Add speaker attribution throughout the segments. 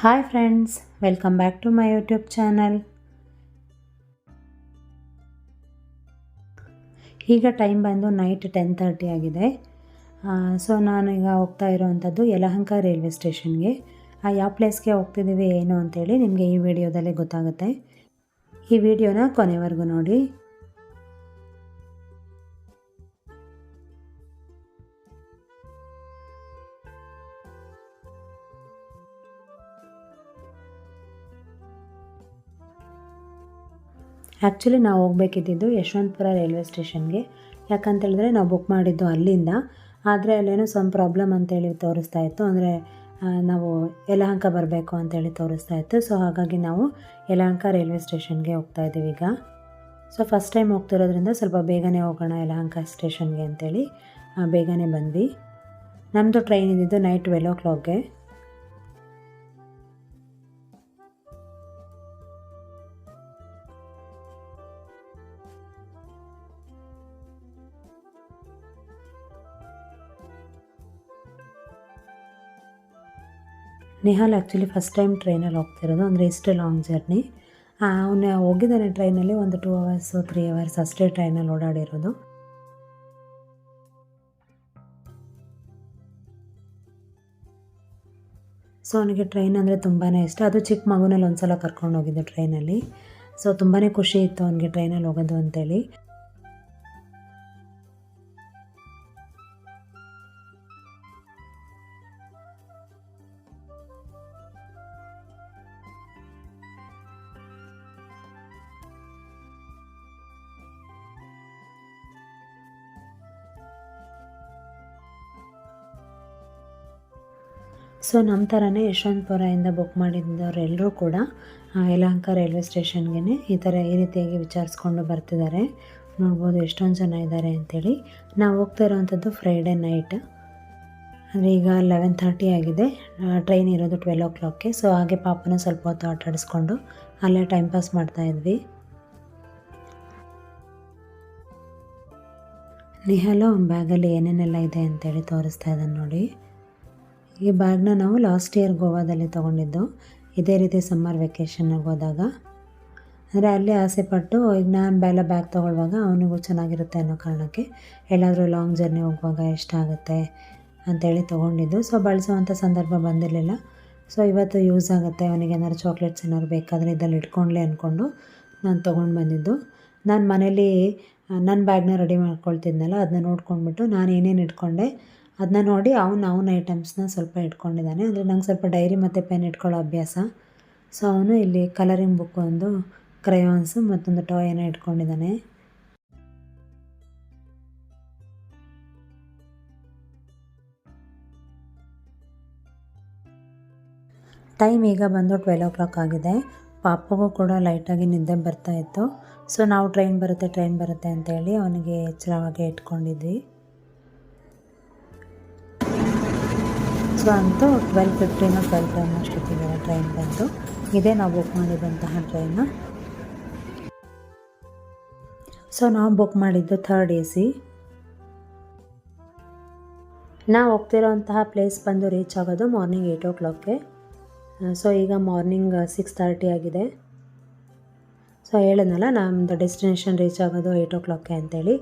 Speaker 1: Hi friends, welcome back to my YouTube channel. ಈಗ time ಬಂದು night 10:30 ಆಗಿದೆ. So ನಾನೀಗ ಹೋಗ್ತಾ ಇರೋವಂಥದ್ದು ಯಲಹಂಕ ರೈಲ್ವೆ ಸ್ಟೇಷನ್ಗೆ. ಯಾವ ಪ್ಲೇಸ್ಗೆ ಹೋಗ್ತಿದ್ದೀವಿ ಏನು ಅಂತೇಳಿ ನಿಮಗೆ ಈ ವಿಡಿಯೋದಲ್ಲೇ ಗೊತ್ತಾಗುತ್ತೆ. ಈ ವಿಡಿಯೋನ ಕೊನೆವರೆಗೂ ನೋಡಿ. ಆ್ಯಕ್ಚುಲಿ ನಾವು ಹೋಗಬೇಕಿದ್ದು ಯಶವಂತಪುರ ರೈಲ್ವೆ ಸ್ಟೇಷನ್ಗೆ. ಯಾಕಂತೇಳಿದ್ರೆ ನಾವು ಬುಕ್ ಮಾಡಿದ್ದು ಅಲ್ಲಿಂದ, ಆದರೆ ಅಲ್ಲೇನೋ ಪ್ರಾಬ್ಲಮ್ ಅಂತೇಳಿ ತೋರಿಸ್ತಾ ಇತ್ತು. ಅಂದರೆ ನಾವು ಯಲಹಂಕ ಬರಬೇಕು ಅಂತೇಳಿ ತೋರಿಸ್ತಾ ಇತ್ತು. ಸೊ ಹಾಗಾಗಿ ನಾವು ಯಲಹಂಕ ರೈಲ್ವೆ ಸ್ಟೇಷನ್ಗೆ ಹೋಗ್ತಾ ಇದ್ದೀವಿ ಈಗ. ಸೊ ಫಸ್ಟ್ ಟೈಮ್ ಹೋಗ್ತಿರೋದ್ರಿಂದ ಸ್ವಲ್ಪ ಬೇಗನೆ ಹೋಗೋಣ ಯಲಹಂಕ ಸ್ಟೇಷನ್ಗೆ ಅಂತೇಳಿ ಬೇಗನೆ ಬಂದ್ವಿ. ನಮ್ಮದು ಟ್ರೈನ್ ಇದ್ದಿದ್ದು ನೈಟ್ 12 o'clockಗೆ. ನಿಹಾಲ್ ಆ್ಯಕ್ಚುಲಿ ಫಸ್ಟ್ ಟೈಮ್ ಟ್ರೈನಲ್ಲಿ ಹೋಗ್ತಿರೋದು, ಅಂದರೆ ಇಷ್ಟು ಲಾಂಗ್ ಜರ್ನಿ. ಅವನು ಹೋಗಿದ್ದಾನೆ ಟ್ರೈನಲ್ಲಿ ಒಂದು 2 hours 3 hours ಅಷ್ಟೇ ಟ್ರೈನಲ್ಲಿ ಓಡಾಡಿರೋದು. ಸೊ ಅವನಿಗೆ ಟ್ರೈನ್ ಅಂದರೆ ತುಂಬಾ ಇಷ್ಟ. ಅದು ಚಿಕ್ಕ ಮಗುನಲ್ಲಿ ಒಂದು ಸಲ ಕರ್ಕೊಂಡು ಹೋಗಿದ್ದು ಟ್ರೈನಲ್ಲಿ. ಸೊ ತುಂಬಾ ಖುಷಿ ಇತ್ತು ಅವನಿಗೆ ಟ್ರೈನಲ್ಲಿ ಹೋಗೋದು ಅಂತೇಳಿ. ಸೊ ನಮ್ಮ ಥರನೇ ಯಶವಂತಪುರದಿಂದ ಬುಕ್ ಮಾಡಿದ್ದವರೆಲ್ಲರೂ ಕೂಡ ಯಲಹಂಕ ರೈಲ್ವೆ ಸ್ಟೇಷನ್ಗೆ ಈ ರೀತಿಯಾಗಿ ವಿಚಾರಿಸ್ಕೊಂಡು ಬರ್ತಿದ್ದಾರೆ. ನೋಡ್ಬೋದು ಎಷ್ಟೊಂದು ಜನ ಇದ್ದಾರೆ ಅಂಥೇಳಿ. ನಾವು ಹೋಗ್ತಾ ಇರೋವಂಥದ್ದು ಫ್ರೈಡೇ ನೈಟ್, ಅಂದರೆ ಈಗ 11:30 ಆಗಿದೆ. ಟ್ರೈನ್ ಇರೋದು 12 o'clockಗೆ. ಸೊ ಹಾಗೆ ಪಾಪನ ಸ್ವಲ್ಪ ಹೊತ್ತು ಆಟ ಆಡಿಸ್ಕೊಂಡು ಅಲ್ಲೇ ಟೈಮ್ ಪಾಸ್ ಮಾಡ್ತಾಯಿದ್ವಿ. ನಿಹಾಲ ಒಂದು ಬ್ಯಾಗಲ್ಲಿ ಏನೇನೆಲ್ಲ ಇದೆ ಅಂತೇಳಿ ತೋರಿಸ್ತಾ ಇದ್ದಾನೆ ನೋಡಿ. ಈ ಬ್ಯಾಗ್ನ ನಾವು ಲಾಸ್ಟ್ ಇಯರ್ ಗೋವಾದಲ್ಲಿ ತೊಗೊಂಡಿದ್ದು, ಇದೇ ರೀತಿ ಸಮ್ಮರ್ ವೆಕೇಷನ್ಗೆ ಹೋದಾಗ. ಅಂದರೆ ಅಲ್ಲೇ ಆಸೆಪಟ್ಟು ಈಗ ನಾನು ಬ್ಯಾಗ್ ತೊಗೊಳ್ಳುವಾಗ ಅವನಿಗೂ ಚೆನ್ನಾಗಿರುತ್ತೆ ಅನ್ನೋ ಕಾರಣಕ್ಕೆ ಎಲ್ಲಾದರೂ ಲಾಂಗ್ ಜರ್ನಿ ಹೋಗುವಾಗ ಎಷ್ಟಾಗುತ್ತೆ ಅಂಥೇಳಿ ತೊಗೊಂಡಿದ್ದು. ಸೊ ಬಳಸೋವಂಥ ಸಂದರ್ಭ ಬಂದಿರಲಿಲ್ಲ. ಸೊ ಇವತ್ತು ಯೂಸ್ ಆಗುತ್ತೆ, ಅವನಿಗೆ ಏನಾದ್ರು ಚಾಕ್ಲೇಟ್ಸ್ ಏನಾದ್ರು ಬೇಕಾದರೆ ಇದ್ದಲ್ಲಿ ಇಟ್ಕೊಂಡ್ಲೆ ಅಂದ್ಕೊಂಡು ನಾನು ತೊಗೊಂಡು ಬಂದಿದ್ದು. ನಾನು ಮನೇಲಿ ನನ್ನ ಬ್ಯಾಗ್ನ ರೆಡಿ ಮಾಡ್ಕೊಳ್ತಿದ್ನಲ್ಲ, ಅದನ್ನ ನೋಡ್ಕೊಂಡ್ಬಿಟ್ಟು ನಾನು ಏನೇನು ಇಟ್ಕೊಂಡೆ ಅದನ್ನ ನೋಡಿ ಅವನ ಐಟಮ್ಸ್ನ ಸ್ವಲ್ಪ ಇಟ್ಕೊಂಡಿದ್ದಾನೆ. ಅಂದರೆ ನಂಗೆ ಸ್ವಲ್ಪ ಡೈರಿ ಮತ್ತು ಪೆನ್ ಇಟ್ಕೊಳ್ಳೋ ಅಭ್ಯಾಸ. ಸೊ ಅವನು ಇಲ್ಲಿ ಕಲರಿಂಗ್ ಬುಕ್, ಒಂದು ಕ್ರಯಾನ್ಸು ಮತ್ತೊಂದು ಟಾಯನ್ನ ಇಟ್ಕೊಂಡಿದ್ದಾನೆ. ಟೈಮ್ ಈಗ ಬಂದು 12 o'clock ಆಗಿದೆ. ಪಾಪಗೂ ಕೂಡ ಲೈಟಾಗಿ ನಿದ್ದೆ ಬರ್ತಾಯಿತ್ತು. ಸೊ ನಾವು ಟ್ರೈನ್ ಬರುತ್ತೆ ಅಂತೇಳಿ ಅವನಿಗೆ ಎಚ್ಚರವಾಗಿ ಇಟ್ಕೊಂಡಿದ್ವಿ. ಸೊ ಅಂತೂ 12:15 12 ಅಷ್ಟೊತ್ತಿಗೆ ಟ್ರೈನ್ ಬಂತು. ಇದೇ ನಾವು ಬುಕ್ ಮಾಡಿದಂತಹ ಟ್ರೈನು. ಸೊ ನಾವು ಬುಕ್ ಮಾಡಿದ್ದು 3rd AC. ನಾವು ಹೋಗ್ತಿರೋಂತಹ ಪ್ಲೇಸ್ ಬಂದು ರೀಚ್ ಆಗೋದು ಮಾರ್ನಿಂಗ್ 8 o'clockಗೆ. ಸೊ ಈಗ ಮಾರ್ನಿಂಗ್ 6:30 ಆಗಿದೆ. ಸೊ ಹೇಳಿದ್ನಲ್ಲ ನಮ್ಮದು ಡೆಸ್ಟಿನೇಷನ್ ರೀಚ್ ಆಗೋದು 8 o'clockಗೆ ಅಂತೇಳಿ.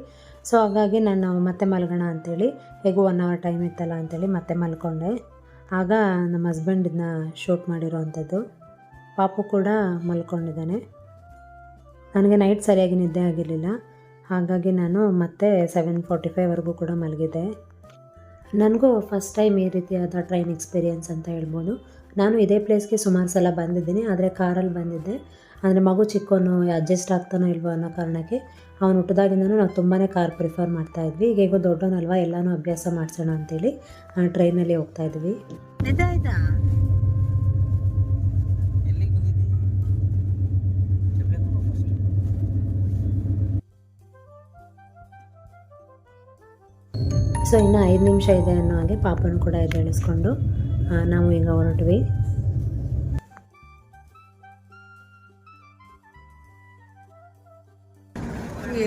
Speaker 1: ಸೊ ಹಾಗಾಗಿ ನಾನು ಮತ್ತೆ ಮಲ್ಗೋಣ ಅಂಥೇಳಿ, ಹೇಗೂ 1 hour ಟೈಮ್ ಇತ್ತಲ್ಲ ಅಂಥೇಳಿ ಮತ್ತೆ ಮಲ್ಕೊಂಡೆ. ಆಗ ನಮ್ಮ ಹಸ್ಬೆಂಡ್ ಇದನ್ನ ಶೂಟ್ ಮಾಡಿರೋವಂಥದ್ದು. ಪಾಪು ಕೂಡ ಮಲ್ಕೊಂಡಿದ್ದಾನೆ. ನನಗೆ ನೈಟ್ ಸರಿಯಾಗಿ ನಿದ್ದೆ ಆಗಿರಲಿಲ್ಲ, ಹಾಗಾಗಿ ನಾನು ಮತ್ತೆ 7:45ವರೆಗೂ ಕೂಡ ಮಲಗಿದ್ದೆ. ನನಗೂ ಫಸ್ಟ್ ಟೈಮ್ ಈ ರೀತಿಯಾದ ಟ್ರೈನ್ ಎಕ್ಸ್ಪೀರಿಯೆನ್ಸ್ ಅಂತ ಹೇಳ್ಬೋದು. ನಾನು ಇದೇ ಪ್ಲೇಸ್ಗೆ ಸುಮಾರು ಸಲ ಬಂದಿದ್ದೀನಿ, ಆದರೆ ಕಾರಲ್ಲಿ ಬಂದಿದ್ದೆ. ಅಂದರೆ ಮಗು ಚಿಕ್ಕವನು ಅಡ್ಜಸ್ಟ್ ಆಗ್ತಾನೋ ಇಲ್ವೋ ಅನ್ನೋ ಕಾರಣಕ್ಕೆ ಅವನು ಹುಟ್ಟಿದಾಗಿಂದನೂ ನಾವು ತುಂಬಾ ಕಾರ್ ಪ್ರಿಫರ್ ಮಾಡ್ತಾಯಿದ್ವಿ. ಈಗ ಹೇಗೋ ದೊಡ್ಡವನಲ್ವ, ಎಲ್ಲನೂ ಅಭ್ಯಾಸ ಮಾಡಿಸೋಣ ಅಂತೇಳಿ ಟ್ರೈನಲ್ಲಿ ಹೋಗ್ತಾಯಿದ್ವಿ. ಸೊ ಇನ್ನು 5 ನಿಮಿಷ ಇದೆ ಅನ್ನೋ ಹಾಗೆ ಪಾಪನ ಕೂಡ ಎದ್ದೇಳಿಸ್ಕೊಂಡು ನಾವು ಈಗ ಹೊರಟ್ವಿ.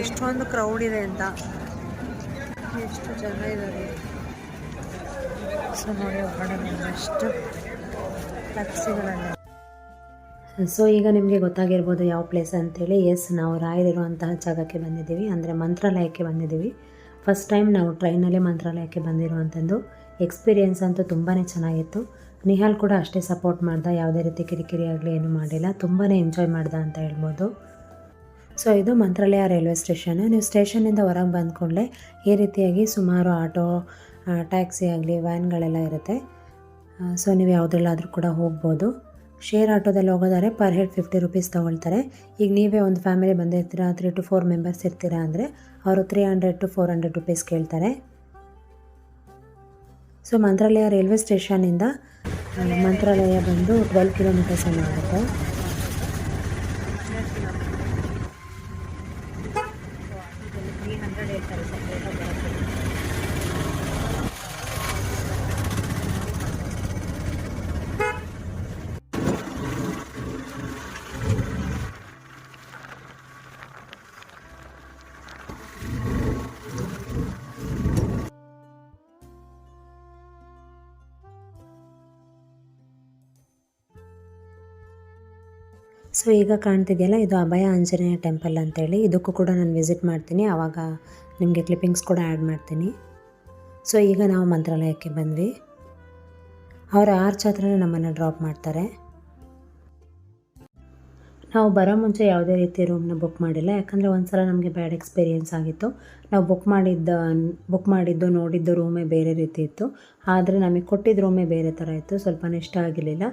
Speaker 1: ಎಷ್ಟೊಂದು ಕ್ರೌಡ್ ಇದೆ ಅಂತ, ಎಷ್ಟು ಜನ ಇದ್ದಾರೆ. ಸೊ ನೋಡಿ ಹೊರಗಡೆ ಎಷ್ಟು ಸೊ ಈಗ ನಿಮಗೆ ಗೊತ್ತಾಗಿರ್ಬೋದು ಯಾವ ಪ್ಲೇಸ್ ಅಂತೇಳಿ. ಎಸ್, ನಾವು ರಾಯರಿರುವಂತಹ ಜಾಗಕ್ಕೆ ಬಂದಿದ್ದೀವಿ, ಅಂದರೆ ಮಂತ್ರಾಲಯಕ್ಕೆ ಬಂದಿದ್ದೀವಿ. ಫಸ್ಟ್ ಟೈಮ್ ನಾವು ಟ್ರೈನಲ್ಲೇ ಮಂತ್ರಾಲಯಕ್ಕೆ ಬಂದಿರುವಂಥದ್ದು. ಎಕ್ಸ್ಪೀರಿಯೆನ್ಸ್ ಅಂತೂ ತುಂಬಾ ಚೆನ್ನಾಗಿತ್ತು. ನಿಹಾಲ್ ಕೂಡ ಅಷ್ಟೇ ಸಪೋರ್ಟ್ ಮಾಡ್ದ, ಯಾವುದೇ ರೀತಿ ಕಿರಿಕಿರಿ ಆಗಲಿ ಏನೂ ಮಾಡಿಲ್ಲ, ತುಂಬಾ ಎಂಜಾಯ್ ಮಾಡ್ದ ಅಂತ ಹೇಳ್ಬೋದು. ಸೊ ಇದು ಮಂತ್ರಾಲಯ ರೈಲ್ವೆ ಸ್ಟೇಷನ್ನು. ನೀವು ಸ್ಟೇಷನಿಂದ ಹೊರಗೆ ಬಂದ್ಕೊಂಡ್ರೆ ಈ ರೀತಿಯಾಗಿ ಸುಮಾರು ಆಟೋ, ಟ್ಯಾಕ್ಸಿ ಆಗಲಿ ವ್ಯಾನ್ಗಳೆಲ್ಲ ಇರುತ್ತೆ. ಸೊ ನೀವು ಯಾವುದ್ರಲ್ಲಾದರೂ ಕೂಡ ಹೋಗ್ಬೋದು. ಶೇರ್ ಆಟೋದಲ್ಲಿ ಹೋಗೋದಾದ್ರೆ ಪರ್ ಹೆಡ್ 50 ರೂಪೀಸ್ ತೊಗೊಳ್ತಾರೆ. ಈಗ ನೀವೇ ಒಂದು ಫ್ಯಾಮಿಲಿ ಬಂದಿರ್ತೀರಾ, 3 to 4 ಮೆಂಬರ್ಸ್ ಇರ್ತೀರಾ ಅಂದರೆ ಅವರು 300 to 400 ರೂಪೀಸ್ ಕೇಳ್ತಾರೆ. ಸೊ ಮಂತ್ರಾಲಯ ರೈಲ್ವೆ ಸ್ಟೇಷನಿಂದ ಮಂತ್ರಾಲಯ ಬಂದು 12 ಕಿಲೋಮೀಟರ್ಸ್ ಏನೋ ಆಗುತ್ತೆ. ಸೊ ಈಗ ಕಾಣ್ತಿದೆಯಲ್ಲ, ಇದು ಅಭಯ ಆಂಜನೇಯ ಟೆಂಪಲ್ ಅಂತೇಳಿ. ಇದಕ್ಕೂ ಕೂಡ ನಾನು ವಿಸಿಟ್ ಮಾಡ್ತೀನಿ, ಆವಾಗ ನಿಮಗೆ ಕ್ಲಿಪ್ಪಿಂಗ್ಸ್ ಕೂಡ ಆ್ಯಡ್ ಮಾಡ್ತೀನಿ. ಸೊ ಈಗ ನಾವು ಮಂತ್ರಾಲಯಕ್ಕೆ ಬಂದ್ವಿ. ಅವರ ಆರ್ಚ್ ಹತ್ರನೇ ನಮ್ಮನ್ನು ಡ್ರಾಪ್ ಮಾಡ್ತಾರೆ. ನಾವು ಬರೋ ಮುಂಚೆ ಯಾವುದೇ ರೀತಿ ರೂಮ್ನ ಬುಕ್ ಮಾಡಿಲ್ಲ, ಯಾಕಂದರೆ ಒಂದು ಸಲ ನಮಗೆ ಬ್ಯಾಡ್ ಎಕ್ಸ್ಪೀರಿಯೆನ್ಸ್ ಆಗಿತ್ತು. ನಾವು ಬುಕ್ ಮಾಡಿದ್ದು ನೋಡಿದ್ದು ರೂಮೇ ಬೇರೆ ರೀತಿ ಇತ್ತು, ಆದರೆ ನಮಗೆ ಕೊಟ್ಟಿದ್ದ ರೂಮೇ ಬೇರೆ ಥರ ಇತ್ತು, ಸ್ವಲ್ಪ ಇಷ್ಟ ಆಗಿರಲಿಲ್ಲ.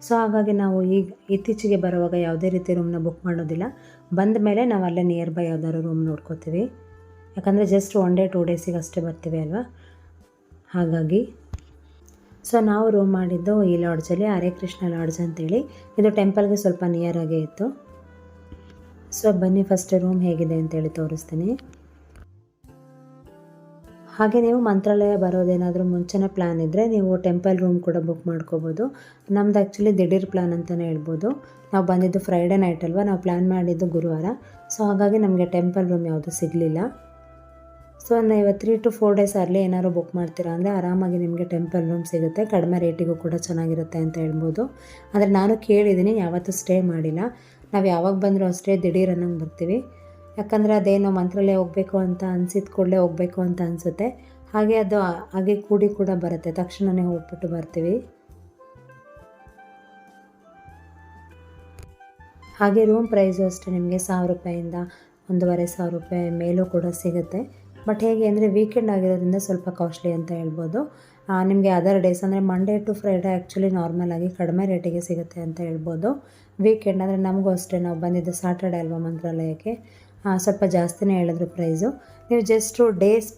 Speaker 1: ಸೊ ಹಾಗಾಗಿ ನಾವು ಈಗ ಇತ್ತೀಚೆಗೆ ಬರುವಾಗ ಯಾವುದೇ ರೀತಿ ರೂಮ್ನ ಬುಕ್ ಮಾಡೋದಿಲ್ಲ. ಬಂದ ಮೇಲೆ ನಾವು ಅಲ್ಲೇ ನಿಯರ್ ಬೈ ಯಾವ್ದಾದ್ರು ರೂಮ್ ನೋಡ್ಕೋತೀವಿ, ಯಾಕಂದರೆ ಜಸ್ಟ್ 1 day 2 days ಅಷ್ಟೇ ಬರ್ತೀವಿ ಅಲ್ವಾ, ಹಾಗಾಗಿ. ಸೊ ನಾವು ರೂಮ್ ಮಾಡಿದ್ದು ಈ ಲಾಡ್ಜಲ್ಲಿ, ಹರೇ ಕೃಷ್ಣ ಲಾಡ್ಜ್ ಅಂತೇಳಿ. ಇದು ಟೆಂಪಲ್ಗೆ ಸ್ವಲ್ಪ ನಿಯರಾಗೇ ಇತ್ತು. ಸೊ ಬನ್ನಿ ಫಸ್ಟ್ ರೂಮ್ ಹೇಗಿದೆ ಅಂತೇಳಿ ತೋರಿಸ್ತೀನಿ. ಹಾಗೆ ನೀವು ಮಂತ್ರಾಲಯ ಬರೋದೇನಾದರೂ ಮುಂಚೆನೇ ಪ್ಲ್ಯಾನ್ ಇದ್ದರೆ ನೀವು ಟೆಂಪಲ್ ರೂಮ್ ಕೂಡ ಬುಕ್ ಮಾಡ್ಕೋಬೋದು. ನಮ್ದು ಆ್ಯಕ್ಚುಲಿ ದಿಢೀರ್ ಪ್ಲ್ಯಾನ್ ಅಂತಲೇ ಹೇಳ್ಬೋದು. ನಾವು ಬಂದಿದ್ದು ಫ್ರೈಡೇ ನೈಟ್ ಅಲ್ವಾ, ನಾವು ಪ್ಲ್ಯಾನ್ ಮಾಡಿದ್ದು ಗುರುವಾರ. ಸೊ ಹಾಗಾಗಿ ನಮಗೆ ಟೆಂಪಲ್ ರೂಮ್ ಯಾವುದೂ ಸಿಗಲಿಲ್ಲ. ಸೊ ನೀವು 3 to 4 days ಅರ್ಲಿ ಏನಾದ್ರು ಬುಕ್ ಮಾಡ್ತೀರಾ ಅಂದರೆ ಆರಾಮಾಗಿ ನಿಮಗೆ ಟೆಂಪಲ್ ರೂಮ್ ಸಿಗುತ್ತೆ, ಕಡಿಮೆ ರೇಟಿಗೂ ಕೂಡ ಚೆನ್ನಾಗಿರುತ್ತೆ ಅಂತ ಹೇಳ್ಬೋದು. ಆದರೆ ನಾನು ಕೇಳಿದ್ದೀನಿ, ಯಾವತ್ತೂ ಸ್ಟೇ ಮಾಡಿಲ್ಲ. ನಾವು ಯಾವಾಗ ಬಂದರೂ ಅಷ್ಟೇ ದಿಢೀರ್ ಅನ್ನಂಗೆ ಬರ್ತೀವಿ, ಯಾಕಂದರೆ ಅದೇನೋ ಮಂತ್ರಾಲಯ ಹೋಗಬೇಕು ಅಂತ ಅನಿಸಿದ ಕೂಡಲೇ ಹೋಗಬೇಕು ಅಂತ ಅನಿಸುತ್ತೆ. ಹಾಗೆ ಅದು ಹಾಗೆ ಕೂಡ ಬರುತ್ತೆ, ತಕ್ಷಣವೇ ಹೋಗ್ಬಿಟ್ಟು ಬರ್ತೀವಿ. ಹಾಗೆ ರೂಮ್ ಪ್ರೈಸು ಅಷ್ಟೇ ನಿಮಗೆ 1000 ರೂಪಾಯಿಂದ 1500 ರೂಪಾಯಿ ಮೇಲೂ ಕೂಡ ಸಿಗುತ್ತೆ. ಬಟ್ ಹೇಗೆ ಅಂದರೆ ವೀಕೆಂಡ್ ಆಗಿರೋದ್ರಿಂದ ಸ್ವಲ್ಪ ಕಾಸ್ಟ್ಲಿ ಅಂತ ಹೇಳ್ಬೋದು. ನಿಮಗೆ ಅದರ್ ಡೇಸ್ ಅಂದರೆ ಮಂಡೇ ಟು ಫ್ರೈಡೇ ಆ್ಯಕ್ಚುಲಿ ನಾರ್ಮಲಾಗಿ ಕಡಿಮೆ ರೇಟಿಗೆ ಸಿಗುತ್ತೆ ಅಂತ ಹೇಳ್ಬೋದು. ವೀಕೆಂಡ್ ಅಂದರೆ ನಮಗೂ ಅಷ್ಟೇ, ನಾವು ಬಂದಿದ್ದು ಸಾಟರ್ಡೆ ಅಲ್ವಾ ಮಂತ್ರಾಲಯಕ್ಕೆ, ಸ್ವಲ್ಪ ಜಾಸ್ತಿನೇ ಹೇಳಿದ್ರು ಪ್ರೈಸು. ನೀವು ಜಸ್ಟು ಡೇಸ್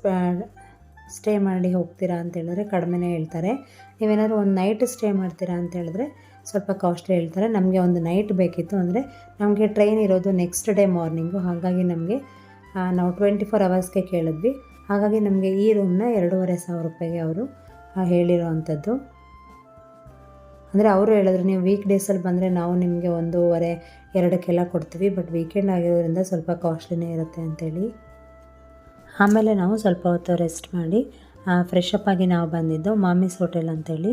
Speaker 1: ಸ್ಟೇ ಮಾಡಿ ಹೋಗ್ತೀರಾ ಅಂತ ಹೇಳಿದ್ರೆ ಕಡಿಮೆನೇ ಹೇಳ್ತಾರೆ. ನೀವೇನಾದ್ರು ಒಂದು ನೈಟ್ ಸ್ಟೇ ಮಾಡ್ತೀರಾ ಅಂತ ಹೇಳಿದ್ರೆ ಸ್ವಲ್ಪ ಕಾಸ್ಟ್ಲಿ ಹೇಳ್ತಾರೆ. ನಮಗೆ ಒಂದು ನೈಟ್ ಬೇಕಿತ್ತು, ಅಂದರೆ ನಮಗೆ ಟ್ರೈನ್ ಇರೋದು ನೆಕ್ಸ್ಟ್ ಡೇ ಮಾರ್ನಿಂಗು, ಹಾಗಾಗಿ ನಮಗೆ ನಾವು 24 hours ಕೇಳಿದ್ವಿ. ಹಾಗಾಗಿ ನಮಗೆ ಈ ರೂಮ್ನ 2500 ರೂಪಾಯಿಗೆ ಅವರು ಹೇಳಿರೋ ಅಂಥದ್ದು. ಅಂದರೆ ಅವರು ಹೇಳಿದ್ರು, ನೀವು ವೀಕ್ ಡೇಸಲ್ಲಿ ಬಂದರೆ ನಾವು ನಿಮಗೆ 1:30-2 ಕೊಡ್ತೀವಿ, ಬಟ್ ವೀಕೆಂಡ್ ಆಗಿರೋದ್ರಿಂದ ಸ್ವಲ್ಪ ಕಾಸ್ಟ್ಲಿನೇ ಇರುತ್ತೆ ಅಂತೇಳಿ. ಆಮೇಲೆ ನಾವು ಸ್ವಲ್ಪ ಹೊತ್ತು ರೆಸ್ಟ್ ಮಾಡಿ ಫ್ರೆಶ್ ಅಪ್ ಆಗಿ ನಾವು ಬಂದಿದ್ದು ಮಾಮೀಸ್ ಹೋಟೆಲ್ ಅಂತೇಳಿ.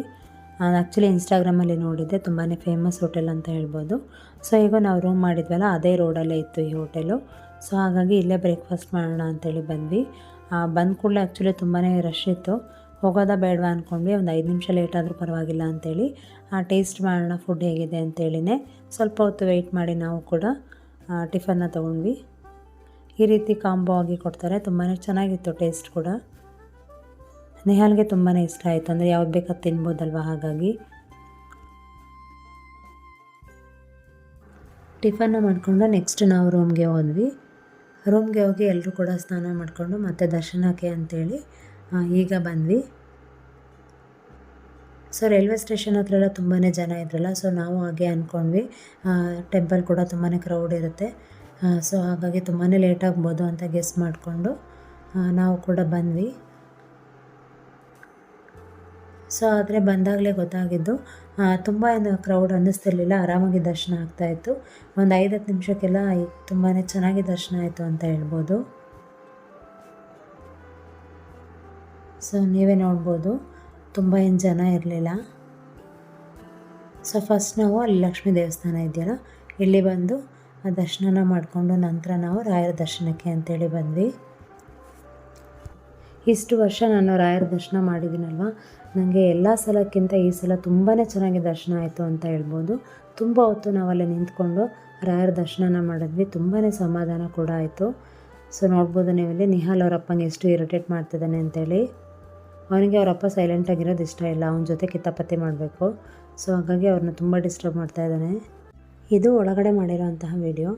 Speaker 1: ನಾನು ಆ್ಯಕ್ಚುಲಿ ಇನ್ಸ್ಟಾಗ್ರಾಮಲ್ಲಿ ನೋಡಿದ್ದೆ, ತುಂಬಾ ಫೇಮಸ್ ಹೋಟೆಲ್ ಅಂತ ಹೇಳ್ಬೋದು. ಸೊ ಈಗ ನಾವು ರೂಮ್ ಮಾಡಿದ್ವಲ್ಲ ಅದೇ ರೋಡಲ್ಲೇ ಇತ್ತು ಈ ಹೋಟೆಲು. ಸೊ ಹಾಗಾಗಿ ಇಲ್ಲೇ ಬ್ರೇಕ್ಫಾಸ್ಟ್ ಮಾಡೋಣ ಅಂತೇಳಿ ಬಂದ್ವಿ. ಬಂದ ಕೂಡಲೇ ಆ್ಯಕ್ಚುಲಿ ತುಂಬಾ ರಶ್ ಇತ್ತು, ಹೋಗೋದಾ ಬೇಡವಾ ಅಂದ್ಕೊಂಡ್ವಿ. ಒಂದು 5 ನಿಮಿಷ ಲೇಟ್ ಆದರೂ ಪರವಾಗಿಲ್ಲ ಅಂತೇಳಿ ಟೇಸ್ಟ್ ಮಾಡೋಣ ಫುಡ್ ಹೇಗಿದೆ ಅಂತೇಳಿನೇ ಸ್ವಲ್ಪ ಹೊತ್ತು ವೆಯ್ಟ್ ಮಾಡಿ ನಾವು ಕೂಡ ಟಿಫನ್ನ ತೊಗೊಂಡ್ವಿ. ಈ ರೀತಿ ಕಾಂಬೋ ಆಗಿ ಕೊಡ್ತಾರೆ, ತುಂಬಾ ಚೆನ್ನಾಗಿತ್ತು ಟೇಸ್ಟ್ ಕೂಡ. ನಿಹಾಲ್ಗೆ ತುಂಬಾ ಇಷ್ಟ ಆಯಿತು, ಅಂದರೆ ಯಾವ್ದು ಬೇಕಾದ ತಿನ್ಬೋದಲ್ವ, ಹಾಗಾಗಿ. ಟಿಫನ್ನ ಮಾಡಿಕೊಂಡು ನೆಕ್ಸ್ಟ್ ನಾವು ರೂಮ್ಗೆ ಹೋದ್ವಿ. ರೂಮ್ಗೆ ಹೋಗಿ ಎಲ್ಲರೂ ಕೂಡ ಸ್ನಾನ ಮಾಡಿಕೊಂಡು ಮತ್ತೆ ದರ್ಶನಕ್ಕೆ ಅಂತೇಳಿ ಈಗ ಬಂದ್ವಿ. ಸೊ ರೈಲ್ವೆ ಸ್ಟೇಷನ್ ಹತ್ರ ಎಲ್ಲ ತುಂಬಾ ಜನ ಇದ್ರಲ್ಲ, ಸೊ ನಾವು ಹಾಗೆ ಅಂದ್ಕೊಂಡ್ವಿ ಟೆಂಪಲ್ ಕೂಡ ತುಂಬಾ ಕ್ರೌಡ್ ಇರುತ್ತೆ, ಸೊ ಹಾಗಾಗಿ ತುಂಬಾ ಲೇಟ್ ಆಗ್ಬೋದು ಅಂತ ಗೆಸ್ ಮಾಡಿಕೊಂಡು ನಾವು ಕೂಡ ಬಂದ್ವಿ. ಸೊ ಆದರೆ ಬಂದಾಗಲೇ ಗೊತ್ತಾಗಿದ್ದು ತುಂಬ ಏನು ಕ್ರೌಡ್ ಅನ್ನಿಸ್ತಿರ್ಲಿಲ್ಲ, ಆರಾಮಾಗಿ ದರ್ಶನ ಆಗ್ತಾಯಿತ್ತು. ಒಂದು 5-10 ನಿಮಿಷಕ್ಕೆಲ್ಲ ತುಂಬಾ ಚೆನ್ನಾಗಿ ದರ್ಶನ ಆಯಿತು ಅಂತ ಹೇಳ್ಬೋದು. ಸೊ ನೀವೇ ನೋಡ್ಬೋದು, ತುಂಬ ಏನು ಜನ ಇರಲಿಲ್ಲ. ಸೊ ಫಸ್ಟ್ ನಾವು ಅಲ್ಲಿ ಲಕ್ಷ್ಮೀ ದೇವಸ್ಥಾನ ಇದೆಯಲ್ಲ ಇಲ್ಲಿ ಬಂದು ಆ ದರ್ಶನ ಮಾಡಿಕೊಂಡು ನಂತರ ನಾವು ರಾಯರ ದರ್ಶನಕ್ಕೆ ಅಂತೇಳಿ ಬಂದ್ವಿ. ಇಷ್ಟು ವರ್ಷ ನಾನು ರಾಯರ ದರ್ಶನ ಮಾಡಿದ್ದೀನಲ್ವ, ನನಗೆ ಎಲ್ಲ ಸಲಕ್ಕಿಂತ ಈ ಸಲ ತುಂಬಾ ಚೆನ್ನಾಗಿ ದರ್ಶನ ಆಯಿತು ಅಂತ ಹೇಳ್ಬೋದು. ತುಂಬ ಹೊತ್ತು ನಾವಲ್ಲಿ ನಿಂತ್ಕೊಂಡು ರಾಯರ ದರ್ಶನ ಮಾಡಿದ್ವಿ. ತುಂಬಾ ಸಮಾಧಾನ ಕೂಡ ಆಯಿತು. ಸೊ ನೋಡ್ಬೋದು ನೀವಲ್ಲಿ ನಿಹಾಲ್ ಅವರಪ್ಪಂಗೆ ಎಷ್ಟು ಇರಿಟೇಟ್ ಮಾಡ್ತಿದ್ದಾನೆ ಅಂತೇಳಿ. ಅವನಿಗೆ ಅವರಪ್ಪ ಸೈಲೆಂಟಾಗಿರೋದು ಇಷ್ಟ ಇಲ್ಲ, ಅವನ ಜೊತೆ ಕಿತಾಪತಿ ಮಾಡಬೇಕು. ಸೊ ಹಾಗಾಗಿ ಅವ್ರನ್ನ ತುಂಬ ಡಿಸ್ಟರ್ಬ್ ಮಾಡ್ತಾ ಇದ್ದಾನೆ. ಇದು ಒಳಗಡೆ ಮಾಡಿರೋಂತಹ ವಿಡಿಯೋ.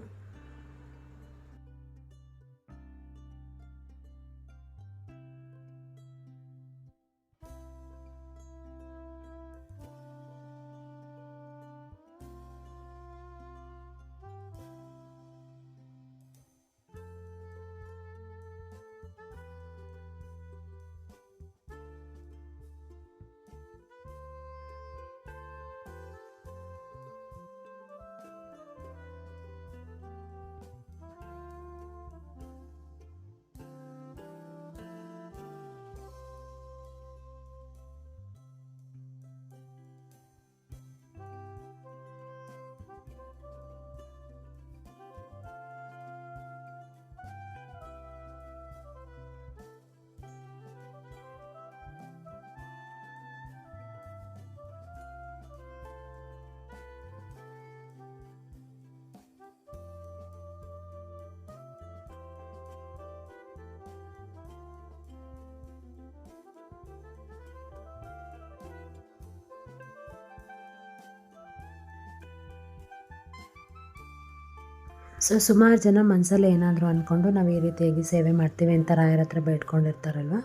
Speaker 1: ಸೊ ಸುಮಾರು ಜನ ಮನಸ್ಸಲ್ಲಿ ಏನಾದರೂ ಅಂದ್ಕೊಂಡು ನಾವು ಈ ರೀತಿಯಾಗಿ ಸೇವೆ ಮಾಡ್ತೀವಿ ಅಂತ ರಾಯರ ಹತ್ರ ಬೇಡ್ಕೊಂಡಿರ್ತಾರಲ್ವ,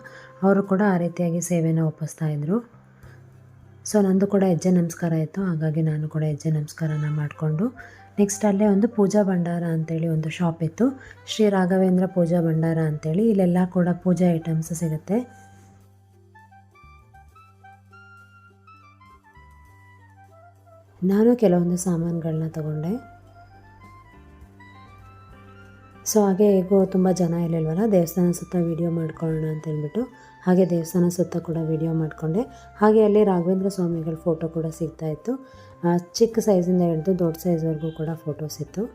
Speaker 1: ಅವರು ಕೂಡ ಆ ರೀತಿಯಾಗಿ ಸೇವೆನ ಒಪ್ಪಿಸ್ತಾಯಿದ್ರು. ಸೊ ನಂದು ಕೂಡ ಹೆಜ್ಜೆ ನಮಸ್ಕಾರ ಇತ್ತು, ಹಾಗಾಗಿ ನಾನು ಕೂಡ ಹೆಜ್ಜೆ ನಮಸ್ಕಾರನ ಮಾಡಿಕೊಂಡು ನೆಕ್ಸ್ಟ್ ಅಲ್ಲೇ ಒಂದು ಪೂಜಾ ಭಂಡಾರ ಅಂತೇಳಿ ಒಂದು ಶಾಪ್ ಇತ್ತು, ಶ್ರೀ ರಾಘವೇಂದ್ರ ಪೂಜಾ ಭಂಡಾರ ಅಂತೇಳಿ. ಇಲ್ಲೆಲ್ಲ ಕೂಡ ಪೂಜಾ ಐಟಮ್ಸ್ ಸಿಗುತ್ತೆ. ನಾನು ಕೆಲವೊಂದು ಸಾಮಾನುಗಳನ್ನ ತಗೊಂಡೆ. ಸೊ ಹಾಗೆ ಹೇಗೋ ತುಂಬ ಜನ ಇರಲಿಲ್ವಲ್ಲ, ದೇವಸ್ಥಾನ ಸುತ್ತ ವೀಡಿಯೋ ಮಾಡ್ಕೊಳ್ಳೋಣ ಅಂತ ಹೇಳ್ಬಿಟ್ಟು ಹಾಗೆ ದೇವಸ್ಥಾನ ಸುತ್ತ ಕೂಡ ವೀಡಿಯೋ ಮಾಡಿಕೊಂಡೆ. ಹಾಗೆ ಅಲ್ಲಿ ರಾಘವೇಂದ್ರ ಸ್ವಾಮಿಗಳ ಫೋಟೋ ಕೂಡ ಸಿಗ್ತಾಯಿತ್ತು. ಚಿಕ್ಕ ಸೈಜಿಂದ ಹಿಡಿದು ದೊಡ್ಡ ಸೈಜ್ವರೆಗೂ ಕೂಡ ಫೋಟೋಸ್ ಇತ್ತು.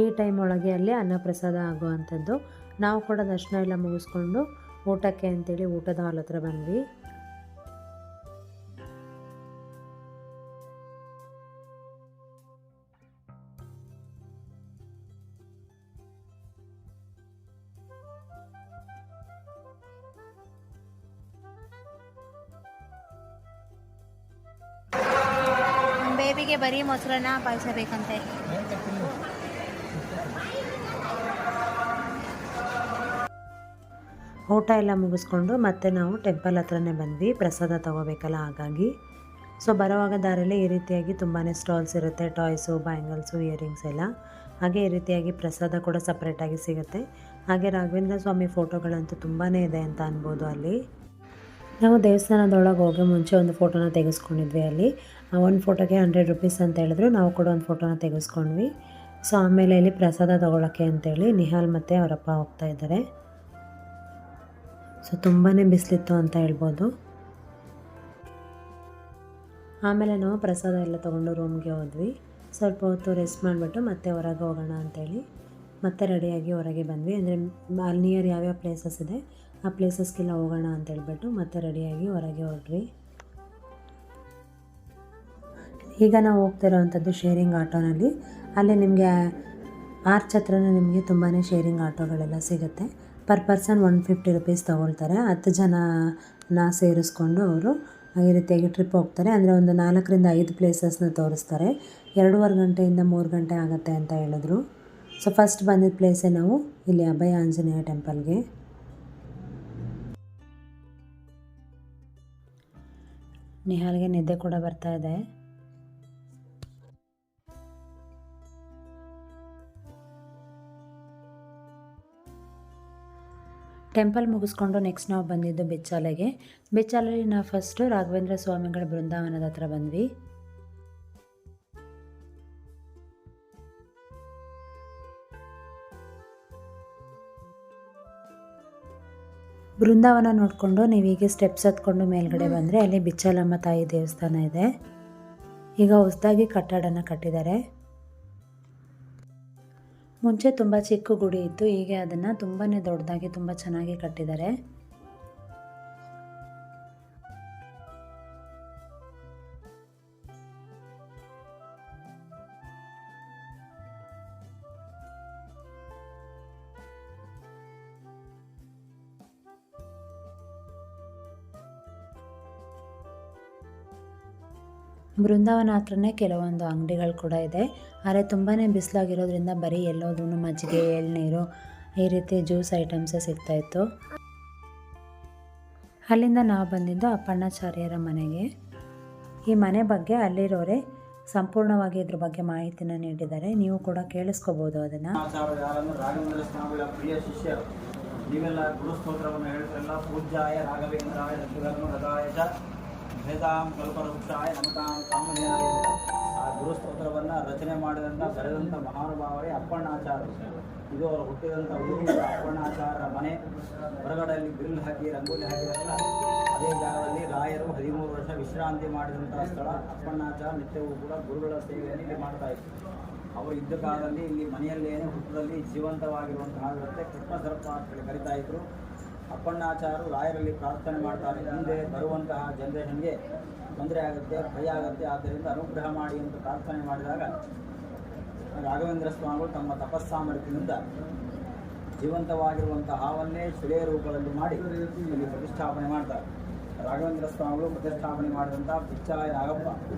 Speaker 1: ಈ ಟೈಮ್ ಒಳಗೆ ಅಲ್ಲಿ ಅನ್ನಪ್ರಸಾದ ಆಗುವಂಥದ್ದು. ನಾವು ಕೂಡ ದರ್ಶನ ಎಲ್ಲ ಮುಗಿಸ್ಕೊಂಡು ಊಟಕ್ಕೆ ಅಂತೇಳಿ ಊಟದ ಹಾಲ್ ಹತ್ರ ಬಂದ್ವಿ.
Speaker 2: ಅವನಿಗೆ ಬರೀ ಮೊಸರನ್ನ ಪಾಯಸ ಬೇಕಂತೆ.
Speaker 1: ಊಟ ಎಲ್ಲ ಮುಗಿಸ್ಕೊಂಡು ಮತ್ತೆ ನಾವು ಟೆಂಪಲ್ ಹತ್ರನೇ ಬಂದ್ವಿ, ಪ್ರಸಾದ ತೊಗೋಬೇಕಲ್ಲ ಹಾಗಾಗಿ. ಸೊ ಬರೋವಾಗ ದಾರಿಯಲ್ಲಿ ಈ ರೀತಿಯಾಗಿ ತುಂಬಾ ಸ್ಟಾಲ್ಸ್ ಇರುತ್ತೆ, ಟಾಯ್ಸು, ಬ್ಯಾಂಗಲ್ಸು, ಇಯರಿಂಗ್ಸ್ ಎಲ್ಲ. ಹಾಗೆ ಈ ರೀತಿಯಾಗಿ ಪ್ರಸಾದ ಕೂಡ ಸಪ್ರೇಟಾಗಿ ಸಿಗುತ್ತೆ. ಹಾಗೆ ರಾಘವೇಂದ್ರ ಸ್ವಾಮಿ ಫೋಟೋಗಳಂತೂ ತುಂಬಾ ಇದೆ ಅಂತ ಅನ್ಬೋದು ಅಲ್ಲಿ. ನಾವು ದೇವಸ್ಥಾನದೊಳಗೆ ಹೋಗೋ ಮುಂಚೆ ಒಂದು ಫೋಟೋನ ತೆಗೆಸ್ಕೊಂಡಿದ್ವಿ ಅಲ್ಲಿ. ಒಂದು ಫೋಟೋಗೆ 100 ರುಪೀಸ್ ಅಂತ ಹೇಳಿದ್ರು. ನಾವು ಕೂಡ ಒಂದು ಫೋಟೋನ ತೆಗೆಸ್ಕೊಂಡ್ವಿ. ಸೊ ಆಮೇಲೆ ಇಲ್ಲಿ ಪ್ರಸಾದ ತೊಗೊಳಕ್ಕೆ ಅಂತೇಳಿ ನಿಹಾಲ್ ಮತ್ತು ಅವರಪ್ಪ ಹೋಗ್ತಾ ಇದ್ದಾರೆ. ಸೊ ತುಂಬಾ ಬಿಸಿಲಿತ್ತು ಅಂತ ಹೇಳ್ಬೋದು. ಆಮೇಲೆ ನಾವು ಪ್ರಸಾದ ಎಲ್ಲ ತೊಗೊಂಡು ರೂಮ್ಗೆ ಹೋದ್ವಿ. ಸ್ವಲ್ಪ ಹೊತ್ತು ರೆಸ್ಟ್ ಮಾಡಿಬಿಟ್ಟು ಮತ್ತೆ ಹೊರಗೆ ಹೋಗೋಣ ಅಂತೇಳಿ ಮತ್ತೆ ರೆಡಿಯಾಗಿ ಹೊರಗೆ ಬಂದ್ವಿ. ಅಂದರೆ ಅಲ್ಲಿ ನಿಯರ್ ಯಾವ್ಯಾವ ಪ್ಲೇಸಸ್ ಇದೆ ಆ ಪ್ಲೇಸಸ್ಗೆಲ್ಲ ಹೋಗೋಣ ಅಂತೇಳ್ಬಿಟ್ಟು ಮತ್ತೆ ರೆಡಿಯಾಗಿ ಹೊರಗೆ ಹೊರಟ್ವಿ. ಈಗ ನಾವು ಹೋಗ್ತಿರೋವಂಥದ್ದು ಶೇರಿಂಗ್ ಆಟೋನಲ್ಲಿ. ಅಲ್ಲಿ ನಿಮಗೆ ಆರ್ಚ್ ಹತ್ರನೇ ನಿಮಗೆ ತುಂಬಾ ಶೇರಿಂಗ್ ಆಟೋಗಳೆಲ್ಲ ಸಿಗುತ್ತೆ. ಪರ್ ಪರ್ಸನ್ 150 ರುಪೀಸ್ ತೊಗೊಳ್ತಾರೆ. 10 ಜನನ ಸೇರಿಸ್ಕೊಂಡು ಅವರು ಈ ರೀತಿಯಾಗಿ ಟ್ರಿಪ್ ಹೋಗ್ತಾರೆ. ಅಂದರೆ ಒಂದು 4ರಿಂದ 5 ಪ್ಲೇಸಸ್ನ ತೋರಿಸ್ತಾರೆ. 2.5 ಗಂಟೆಯಿಂದ 3 ಗಂಟೆ ಆಗುತ್ತೆ ಅಂತ ಹೇಳಿದ್ರು. ಸೊ ಫಸ್ಟ್ ಬಂದಿದ್ದ ಪ್ಲೇಸೇ ನಾವು ಇಲ್ಲಿ ಅಭಯ ಆಂಜನೇಯ ಟೆಂಪಲ್ಗೆ. ನಿಹಾಲ್ಗೆ ನಿದ್ದೆ ಕೂಡ ಬರ್ತಾ ಇದೆ. ಟೆಂಪಲ್ ಮುಗಿಸ್ಕೊಂಡು ನೆಕ್ಸ್ಟ್ ನಾವು ಬಂದಿದ್ದು ಬೆಚ್ಚಾಲೆಗೆ. ಬೆಚ್ಚಾಲೆಯಲ್ಲಿ ನಾವು ಫಸ್ಟು ರಾಘವೇಂದ್ರ ಸ್ವಾಮಿಗಳ ಬೃಂದಾವನದ ಹತ್ರ ಬಂದ್ವಿ. ಬೃಂದಾವನ ನೋಡಿಕೊಂಡು ನೀವು ಹೀಗೆ ಸ್ಟೆಪ್ಸ್ ಹತ್ಕೊಂಡು ಮೇಲ್ಗಡೆ ಬಂದರೆ ಅಲ್ಲಿ ಬಿಚ್ಚಾಲಮ್ಮ ತಾಯಿ ದೇವಸ್ಥಾನ ಇದೆ. ಈಗ ಹೊಸದಾಗಿ ಕಟ್ಟಡನ ಕಟ್ಟಿದ್ದಾರೆ. ಮುಂಚೆ ತುಂಬ ಚಿಕ್ಕ ಗುಡಿ ಇತ್ತು, ಹೀಗೆ ಅದನ್ನು ತುಂಬಾ ದೊಡ್ಡದಾಗಿ ತುಂಬ ಚೆನ್ನಾಗಿ ಕಟ್ಟಿದ್ದಾರೆ. ಬೃಂದಾವನ ಹತ್ರನೇ ಕೆಲವೊಂದು ಅಂಗಡಿಗಳು ಕೂಡ ಇದೆ. ಆದರೆ ತುಂಬಾ ಬಿಸಿಲಾಗಿರೋದ್ರಿಂದ ಬರೀ ಎಲ್ಲೋದ್ರೂ ಮಜ್ಜಿಗೆ, ಎಳ್ನೀರು, ಈ ರೀತಿ ಜ್ಯೂಸ್ ಐಟಮ್ಸೇ ಸಿಗ್ತಾಯಿತ್ತು. ಅಲ್ಲಿಂದ ನಾವು ಬಂದಿದ್ದು ಅಪ್ಪಣ್ಣಾಚಾರ್ಯರ ಮನೆಗೆ. ಈ ಮನೆ ಬಗ್ಗೆ ಅಲ್ಲಿರೋರೆ ಸಂಪೂರ್ಣವಾಗಿ ಇದ್ರ ಬಗ್ಗೆ ಮಾಹಿತಿನ ನೀಡಿದ್ದಾರೆ. ನೀವು ಕೂಡ ಕೇಳಿಸ್ಕೋಬೋದು ಅದನ್ನು.
Speaker 3: ರಾಘವೇಂದ್ರ ಸ್ವಾಮಿಗಳ ಪ್ರಿಯ ಶಿಷ್ಯರು ನೀವೆಲ್ಲ ಗುರುಸ್ತೋತ್ರವನ್ನು ಹೇಳ್ತಾರಲ್ಲ. ಪೂಜ್ಯಾಯ ರಾಘವೇಂದ್ರಾಯ ರಘುರಾಯ ಭೇದಾಂ ಕಲ್ಪವೃಕ್ಷಾಯ ನಮತಾಂ ಕಾಮಧೇನವೇ. ಆ ಗುರುಸ್ತೋತ್ರವನ್ನು ರಚನೆ ಮಾಡಿದಂಥ ಬರೆದಂಥ ಮಹಾನುಭಾವರೇ ಅಪ್ಪಣ್ಣಾಚಾರ್ಯರು. ಇದು ಅವರು ಹುಟ್ಟಿದಂಥ ಊರು ಅಪ್ಪಣ್ಣಾಚಾರ್ಯರ ಮನೆ. ಹೊರಗಡೆಯಲ್ಲಿ ಗ್ರಿಲ್ ಹಾಕಿ ರಂಗೋಲಿ ಹಾಕಿದಾರಲ್ಲ, ಅದೇ ಜಾಗದಲ್ಲಿ ರಾಯರು 13 ವರ್ಷ ವಿಶ್ರಾಂತಿ ಮಾಡಿದಂಥ ಸ್ಥಳ. ಅಪ್ಪಣ್ಣಾಚಾರ್ಯ ನಿತ್ಯವೂ ಕೂಡ ಗುರುಗಳ ಸೇವೆಯನ್ನು ಇಲ್ಲಿ ಮಾಡ್ತಾ ಇದ್ರು. ಅವರು ಇದ್ದ ಕಾಲದಲ್ಲಿ ಇಲ್ಲಿ ಮನೆಯಲ್ಲೇನೇ ಹುಟ್ಟದಲ್ಲಿ ಜೀವಂತವಾಗಿರುವಂತಹ ವ್ಯಕ್ತಿ ಕೃಷ್ಣ ಸರ್ಪ ಅಂತೇಳಿ ಕರಿತಾ ಇದ್ರು. ಅಪ್ಪಣ್ಣಾಚಾರ್ಯರು ರಾಯರಲ್ಲಿ ಪ್ರಾರ್ಥನೆ ಮಾಡ್ತಾರೆ, ಮುಂದೆ ಬರುವಂತಹ ಜನ್ರೇಷನ್ಗೆ ತೊಂದರೆ ಆಗುತ್ತೆ, ಭಯ ಆಗುತ್ತೆ, ಆದ್ದರಿಂದ ಅನುಗ್ರಹ ಮಾಡಿ ಅಂತ ಪ್ರಾರ್ಥನೆ ಮಾಡಿದಾಗ ರಾಘವೇಂದ್ರ ಸ್ವಾಮಿಗಳು ತಮ್ಮ ತಪಸ್ಸಾಮರ್ಥ್ಯದಿಂದ ಜೀವಂತವಾಗಿರುವಂಥ ಹಾವನ್ನೇ ಶಿಲೆಯ ರೂಪದಲ್ಲಿ ಮಾಡಿ ಇಲ್ಲಿ ಪ್ರತಿಷ್ಠಾಪನೆ ಮಾಡ್ತಾರೆ. ರಾಘವೇಂದ್ರ ಸ್ವಾಮಿಗಳು ಪ್ರತಿಷ್ಠಾಪನೆ ಮಾಡಿದಂಥ ಬಿಚ್ಚಾಲಯ ನಾಗಪ್ಪ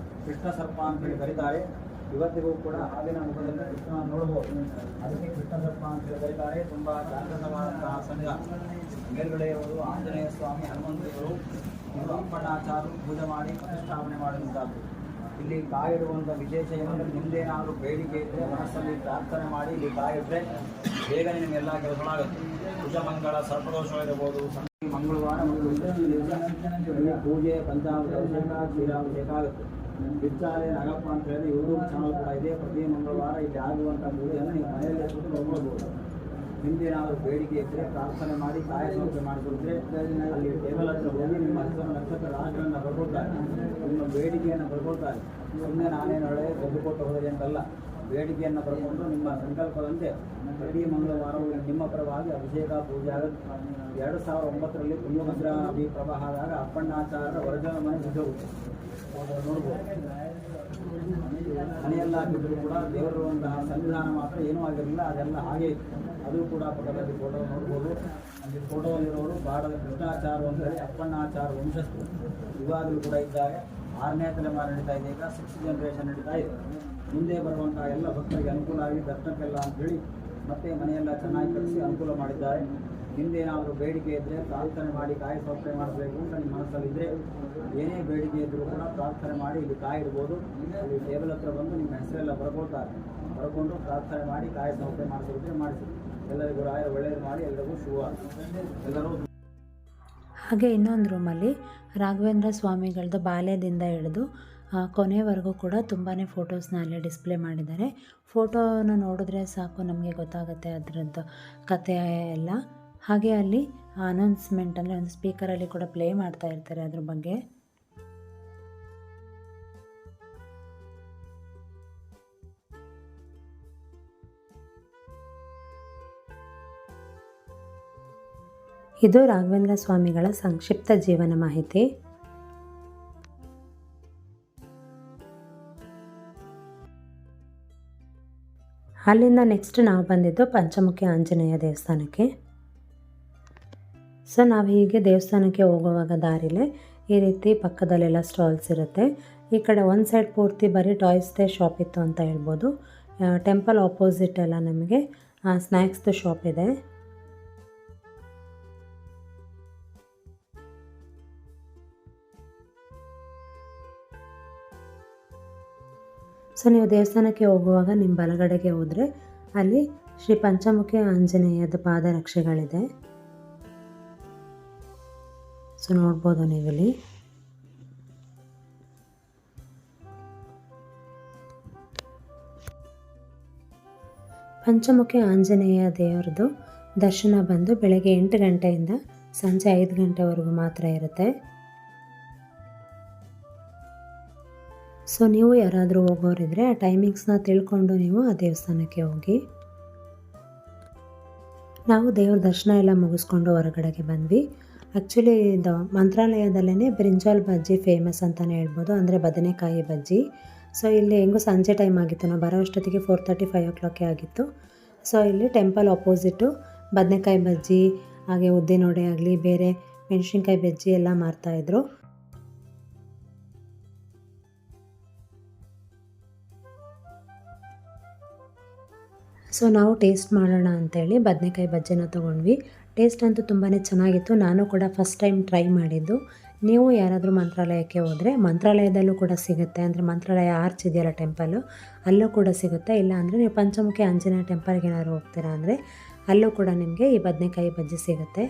Speaker 3: ಕೃಷ್ಣ ಸರ್ಪ ಅಂತೇಳಿ ಕರೀತಾರೆ. ಇವತ್ತಿಗೂ ಕೂಡ ಹಾಲಿನ ಮುಖದಲ್ಲಿ ಕೃಷ್ಣ ನೋಡಬಹುದು, ಅದಕ್ಕೆ ಕೃಷ್ಣ ಸರ್ಪ ಅಂತೇಳಿ ಕರೀತಾರೆ. ತುಂಬ ಜಾಗೃತವಾದಂತಹ ಸಂಘ. ಮೇಲ್ಗಡೆ ಇರುವುದು ಆಂಜನೇಯ ಸ್ವಾಮಿ, ಹನುಮಂತರು, ಇವರು ಅಪ್ಪಣ್ಣಾಚಾರ್ಯರು ಪೂಜೆ ಮಾಡಿ ಪ್ರತಿಷ್ಠಾಪನೆ ಮಾಡಿದಂಥದ್ದು. ಇಲ್ಲಿ ಕಾಯಿಡುವಂಥ ವಿಶೇಷ ಏನಂದರೆ ನಿಮ್ದೇನಾದರೂ ಬೇಡಿಕೆ ಇದ್ದರೆ ಮನಸ್ಸಲ್ಲಿ ಪ್ರಾರ್ಥನೆ ಮಾಡಿ ಇಲ್ಲಿ ಕಾಯಿಟ್ರೆ ಬೇಗನೆ ನಿಮಗೆಲ್ಲ ಕೆಲಸಗಳಾಗುತ್ತೆ. ಕುಜಮಂಗಳ ಸರ್ಪದೋಷ ಇರಬಹುದು, ಮಂಗಳವಾರ ಒಂದು ಪೂಜೆ, ಪಂಚಾಮೃತ ಅಭಿಷೇಕ, ಕ್ಷೀರಾಭಿಷೇಕ ಆಗುತ್ತೆ. ಬಿಚ್ಚಾಲೆ ನಾಗಪ್ಪ ಅಂತ ಹೇಳಿ ಯೂಟ್ಯೂಬ್ ಚಾನಲ್ ಕೂಡ ಇದೆ. ಪ್ರತಿ ಮಂಗಳವಾರ ಇಲ್ಲಿ ಆಗುವಂಥ ಪೂಜೆಯನ್ನು ನೀವು ಮನೆಯಲ್ಲೇ ಸುಟ್ಟು ಹೋಗ್ಬೋದು. ನಿಮ್ದೇನಾದರೂ ಬೇಡಿಕೆ ಇದ್ದರೆ ಪ್ರಾರ್ಥನೆ ಮಾಡಿ ಕಾಯ ಸಮರ್ಪಣೆ ಮಾಡಿಕೊಡ್ತಾರೆ. ಅಲ್ಲಿ ಟೇಬಲ್ ಹತ್ರ ಹೋಗಿ ನಿಮ್ಮ ಹೆಸರು ನಕ್ಷತ್ರ ರಾಶಿಗಳನ್ನು ಬರ್ಕೊಳ್ತಾರೆ, ನಿಮ್ಮ ಬೇಡಿಕೆಯನ್ನು ಬರ್ಕೊಳ್ತಾರೆ. ಸುಮ್ಮನೆ ನಾನೇನು ಒಳ್ಳೆ ದುಡ್ಡು ಕೊಟ್ಟು ಹೋದರೆ ಅಂತಲ್ಲ, ಬೇಡಿಕೆಯನ್ನು ಬರ್ಕೊಂಡು ನಿಮ್ಮ ಸಂಕಲ್ಪದಂತೆ ಪ್ರತಿ ಮಂಗಳವಾರವೂ ನಿಮ್ಮ ಪರವಾಗಿ ಅಭಿಷೇಕ ಪೂಜೆ ಆಗುತ್ತೆ. 2009ರಲ್ಲಿ ತುಂಗಭದ್ರಾ ನದಿ ಪ್ರವಾಹ ಆದಾಗ ಅಪ್ಪಣ್ಣಾಚಾರ್ಯರ ಒರಿಜಿನಲ್ ಮನೆ ಬಿದ್ದೋಗುತ್ತೆ, ನೋಡ್ಬೋದು. ಮನೆಯಲ್ಲಾಗಿದ್ದರೂ ಕೂಡ ದೇವರಿರುವಂತಹ ಸನ್ನಿಧಾನ ಮಾತ್ರ ಏನೂ ಆಗಿರಲಿಲ್ಲ, ಅದೆಲ್ಲ ಹಾಗೆ ಇತ್ತು. ಅದು ಕೂಡ ಪಕ್ಕದಲ್ಲಿ ಫೋಟೋ ನೋಡ್ಬೋದು. ಅಲ್ಲಿ ಫೋಟೋದಲ್ಲಿರೋರು ಬಾಡದ ಕೃಷ್ಣಾಚಾರ್ಯ ಅಂತೇಳಿ ಅಪ್ಪಣ್ಣಾಚಾರ್ಯ ವಂಶಸ್ಥರು ಇವಾಗಲೂ ಕೂಡ ಇದ್ದಾರೆ. 6ನೇ ತಲೆಮಾರು ನಡೀತಾ ಇದೆ. ಈಗ 6th ಜನರೇಷನ್ ನಡೀತಾ ಇದೆ. ಮುಂದೆ ಬರುವಂಥ ಎಲ್ಲ ಭಕ್ತರಿಗೆ ಅನುಕೂಲ ಆಗಿ ದರ್ಶನಕ್ಕೆಲ್ಲ ಅಂತೇಳಿ ಮತ್ತೆ ಮನೆಯೆಲ್ಲ ಚೆನ್ನಾಗಿ ಕಟ್ಟಿಸಿ ಅನುಕೂಲ ಮಾಡಿದ್ದಾರೆ. ನಿಮ್ದೇನಾದರೂ ಬೇಡಿಕೆ ಇದ್ದರೆ ಪ್ರಾರ್ಥನೆ ಮಾಡಿ ಕಾಯಿ ಸೌಕರ್ಯ ಮಾಡಬೇಕು ಅಂತ ನಿಮ್ಮ ಮನಸ್ಸಲ್ಲಿದ್ದರೆ ಏನೇ ಬೇಡಿಕೆ ಇದ್ದರೂ ಕೂಡ ಪ್ರಾರ್ಥನೆ ಮಾಡಿ ಇಲ್ಲಿ ಕಾಯಿ ಇಡ್ಬೋದು. ಅಲ್ಲಿ ಟೇಬಲ್ ಹತ್ರ ಬಂದು ನಿಮ್ಮ ಹೆಸರೆಲ್ಲ ಬರ್ಕೊಳ್ತಾರೆ. ಬರ್ಕೊಂಡು ಪ್ರಾರ್ಥನೆ ಮಾಡಿ ಕಾಯಿ ಸೌಕರ್ಯ ಮಾಡಿಸಿದ್ರೆ ಮಾಡಿಸಿ. ಎಲ್ಲರಿಗೂ ರಾಯರು ಒಳ್ಳೆಯದು ಮಾಡಿ ಎಲ್ಲರಿಗೂ ಶುಭ. ಎಲ್ಲರೂ
Speaker 1: ಹಾಗೆ ಇನ್ನೊಂದು ರೂಮಲ್ಲಿ ರಾಘವೇಂದ್ರ ಸ್ವಾಮಿಗಳದ್ದು ಬಾಲ್ಯದಿಂದ ಹಿಡಿದು ಕೊನೆವರೆಗೂ ಕೂಡ ತುಂಬಾ ಫೋಟೋಸ್ನ ಅಲ್ಲೇ ಡಿಸ್ಪ್ಲೇ ಮಾಡಿದ್ದಾರೆ. ಫೋಟೋನ ನೋಡಿದ್ರೆ ಸಾಕು ನಮಗೆ ಗೊತ್ತಾಗುತ್ತೆ ಅದರದ್ದು ಕಥೆ ಎಲ್ಲ. ಹಾಗೆ ಅಲ್ಲಿ ಅನೌನ್ಸ್ಮೆಂಟ್ ಅಂದರೆ ಒಂದು ಸ್ಪೀಕರಲ್ಲಿ ಕೂಡ ಪ್ಲೇ ಮಾಡ್ತಾ ಇರ್ತಾರೆ ಅದ್ರ ಬಗ್ಗೆ. ಇದು ರಾಘವೇಂದ್ರ ಸ್ವಾಮಿಗಳ ಸಂಕ್ಷಿಪ್ತ ಜೀವನ ಮಾಹಿತಿ. ಅಲ್ಲಿಂದ ನೆಕ್ಸ್ಟ್ ನಾವು ಬಂದಿದ್ದು ಪಂಚಮುಖಿ ಆಂಜನೇಯ ದೇವಸ್ಥಾನಕ್ಕೆ. ಸೊ ನಾವು ಹೀಗೆ ದೇವಸ್ಥಾನಕ್ಕೆ ಹೋಗುವಾಗ ದಾರಿಲೇ ಈ ರೀತಿ ಪಕ್ಕದಲ್ಲೆಲ್ಲ ಸ್ಟಾಲ್ಸ್ ಇರುತ್ತೆ. ಈ ಕಡೆ ಒಂದು ಸೈಡ್ ಪೂರ್ತಿ ಬರೀ ಟಾಯ್ಸ್ದೇ ಶಾಪ್ ಇತ್ತು ಅಂತ ಹೇಳ್ಬೋದು. ಟೆಂಪಲ್ ಆಪೋಸಿಟ್ ಎಲ್ಲ ನಮಗೆ ಸ್ನ್ಯಾಕ್ಸ್ದು ಶಾಪ್ ಇದೆ. ಸೊ ನೀವು ದೇವಸ್ಥಾನಕ್ಕೆ ಹೋಗುವಾಗ ನಿಮ್ಮ ಬಲಗಡೆಗೆ ಹೋದರೆ ಅಲ್ಲಿ ಶ್ರೀ ಪಂಚಮುಖಿ ಆಂಜನೇಯದ ಪಾದರಕ್ಷೆಗಳಿದೆ. ಸೊ ನೋಡ್ಬೋದು ನೀವಿಲ್ಲಿ. ಪಂಚಮುಖಿ ಆಂಜನೇಯ ದೇವರದು ದರ್ಶನ ಬಂದು ಬೆಳಗ್ಗೆ 8 ಗಂಟೆಯಿಂದ ಸಂಜೆ 5 ಗಂಟೆವರೆಗೂ ಮಾತ್ರ ಇರುತ್ತೆ. ಸೊ ನೀವು ಯಾರಾದರೂ ಹೋಗೋರಿದ್ರೆ ಆ ಟೈಮಿಂಗ್ಸ್ನ ತಿಳ್ಕೊಂಡು ನೀವು ಆ ದೇವಸ್ಥಾನಕ್ಕೆ ಹೋಗಿ. ನಾವು ದೇವ್ರ ದರ್ಶನ ಎಲ್ಲ ಮುಗಿಸ್ಕೊಂಡು ಹೊರಗಡೆಗೆ ಬಂದ್ವಿ. ಆ್ಯಕ್ಚುಲಿ ಇದು ಮಂತ್ರಾಲಯದಲ್ಲೇ ಬ್ರಿಂಜಾಲ್ ಬಜ್ಜಿ ಫೇಮಸ್ ಅಂತಲೇ ಹೇಳ್ಬೋದು, ಅಂದರೆ ಬದನೆಕಾಯಿ ಬಜ್ಜಿ. ಸೊ ಇಲ್ಲಿ ಹೆಂಗೂ ಸಂಜೆ ಟೈಮ್ ಆಗಿತ್ತು, ನಾವು ಬರೋ ಅಷ್ಟೊತ್ತಿಗೆ 4:30 5 o'clock ಆಗಿತ್ತು. ಸೊ ಇಲ್ಲಿ ಟೆಂಪಲ್ ಅಪೋಸಿಟು ಬದನೆಕಾಯಿ ಬಜ್ಜಿ ಹಾಗೆ ಉದ್ದಿನವಡೆ ಆಗಲಿ ಬೇರೆ ಮೆಣಸಿನ್ಕಾಯಿ ಬಜ್ಜಿ ಎಲ್ಲ ಮಾರ್ತಾಯಿದ್ರು. ಸೊ ನಾವು ಟೇಸ್ಟ್ ಮಾಡೋಣ ಅಂಥೇಳಿ ಬದನೆಕಾಯಿ ಬಜ್ಜಿನ ತೊಗೊಂಡ್ವಿ. ಟೇಸ್ಟ್ ಅಂತೂ ತುಂಬಾ ಚೆನ್ನಾಗಿತ್ತು. ನಾನು ಕೂಡ ಫಸ್ಟ್ ಟೈಮ್ ಟ್ರೈ ಮಾಡಿದ್ದು. ನೀವು ಯಾರಾದರೂ ಮಂತ್ರಾಲಯಕ್ಕೆ ಹೋದರೆ ಮಂತ್ರಾಲಯದಲ್ಲೂ ಕೂಡ ಸಿಗುತ್ತೆ, ಅಂದರೆ ಮಂತ್ರಾಲಯ ಆರ್ಚ್ ಇದೆಯಲ್ಲ ಟೆಂಪಲ್ಲು, ಅಲ್ಲೂ ಕೂಡ ಸಿಗುತ್ತೆ. ಇಲ್ಲ ಅಂದರೆ ನೀವು ಪಂಚಮುಖಿ ಆಂಜನೇಯ ಟೆಂಪಲ್ಗೆ ಏನಾದ್ರು ಹೋಗ್ತೀರಾ ಅಂದರೆ ಅಲ್ಲೂ ಕೂಡ ನಿಮಗೆ ಈ ಬದನೆಕಾಯಿ ಬಜ್ಜಿ ಸಿಗುತ್ತೆ.